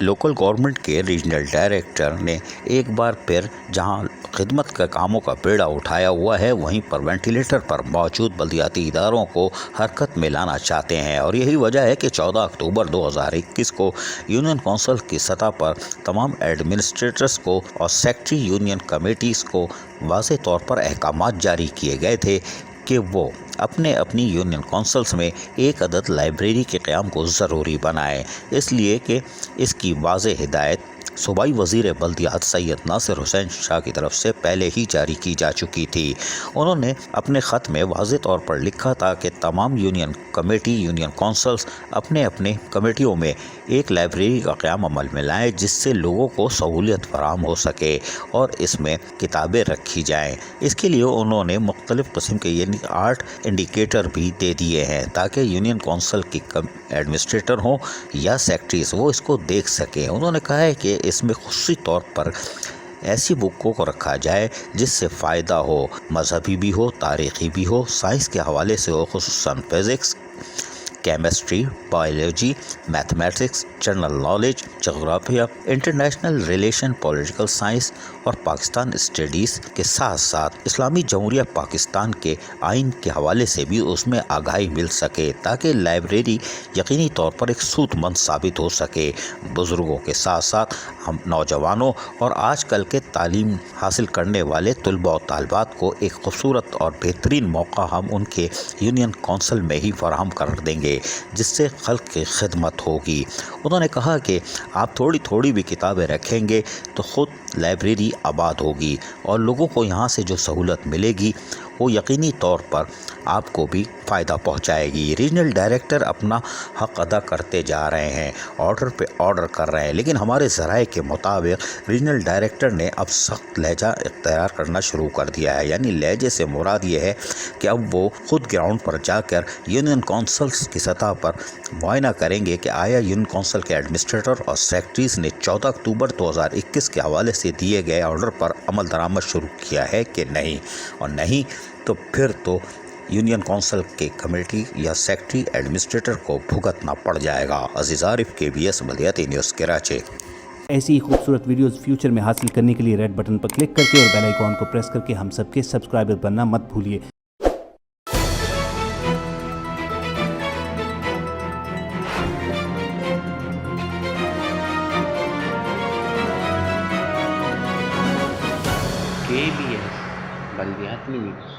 Local government के regional director ने एक बार फिर जहां खिदमत के कामों का बेड़ा उठाया हुआ है, वहीं पर वेंटिलेटर पर मौजूद बल्दियाती इदारों को हरकत में लाना चाहते हैं। और यही वजह है कि 14 अक्टूबर 2021 को यूनियन काउंसिल की सतह पर तमाम एडमिनिस्ट्रेटर्स को और सेक्रेटरी यूनियन कमेटीज़ को वाज़ेह तौर पर अहकामात जारी किए गए थे कि वो अपनी यूनियन काउंसिल्स में एक अदद लाइब्रेरी के क़याम को ज़रूरी बनाएं, इसलिए कि इसकी वाज़ेह हिदायत सूबाई वज़ीर बल्दियात सैयद नासिर हुसैन शाह की तरफ से पहले ही जारी की जा चुकी थी। उन्होंने अपने ख़त में वाज़ेह तौर पर लिखा था कि तमाम यूनियन कमेटी, यूनियन काउंसिल्स अपने कमेटियों में एक लाइब्रेरी का क़याम अमल में लाएँ, जिससे लोगों को सहूलियत फराहम हो सके और इसमें किताबें रखी जाएँ। इसके लिए उन्होंने मुख्तलिफ़ किस्म के यानी 8 इंडिकेटर भी दे दिए हैं, ताकि यूनियन काउंसिल की एडमिनिस्ट्रेटर हों या सेक्रेटरीज़ वो इसको देख सकें। उन्होंने कहा है कि इसमें खुसूसी तौर पर ऐसी बुकों को रखा जाए जिससे फ़ायदा हो, मजहबी भी हो, तारीख़ी भी हो, साइंस के हवाले से हो, खुसूसन physics, chemistry, biology, mathematics, general knowledge, जोग्राफिया, इंटरनेशनल रिलेशन, पॉलिटिकल साइंस और पाकिस्तान स्टडीज़ के साथ साथ इस्लामी जमहूरिया पाकिस्तान के आइन के हवाले से भी उसमें आगाही मिल सके, ताकि लाइब्रेरी यकीनी तौर पर एक सूदमंद साबित हो सके। बुज़ुर्गों के साथ साथ हम नौजवानों और आजकल के तालीम हासिल करने वाले तलबा और तालिबात को एक खूबसूरत और बेहतरीन मौका हम उनके यूनियन काउंसिल में ही फराहम कर देंगे, जिससे खल्क की खिदमत होगी। उन्होंने कहा कि आप थोड़ी थोड़ी भी किताबें रखेंगे तो ख़ुद लाइब्रेरी आबाद होगी और लोगों को यहाँ से जो सहूलत मिलेगी वो यकीनी तौर पर आपको भी फ़ायदा पहुँचाएगी। रीजनल डायरेक्टर अपना हक़ अदा करते जा रहे हैं, ऑर्डर पे ऑर्डर कर रहे हैं, लेकिन हमारे ज़राए के मुताबिक रीजनल डायरेक्टर ने अब सख्त लहजा इख्तियार करना शुरू कर दिया है। यानी लहजे से मुराद ये है कि अब वो ख़ुद ग्राउंड पर जाकर यूनियन काउंसिल्स की सतह पर मुआयना करेंगे कि आया यूनियन काउंसिल के एडमिनिस्ट्रेटर और सेक्रेटरीज़ ने 14 अक्टूबर 2021 के हवाले से दिए गए ऑर्डर पर अमल दरामद शुरू किया है कि नहीं, और नहीं तो फिर तो यूनियन काउंसिल के कमेटी या सेक्रेटरी एडमिनिस्ट्रेटर को भुगतना पड़ जाएगा। अजीज़ आरिफ, KBS बल्दियाती न्यूज़, कराची। ऐसी ही खूबसूरत वीडियोस फ्यूचर में हासिल करने के लिए रेड बटन पर क्लिक करके और बेल आइकॉन को प्रेस करके हम सबके सब्सक्राइबर बनना मत भूलिए। KBS बल्दियाती न्यूज़।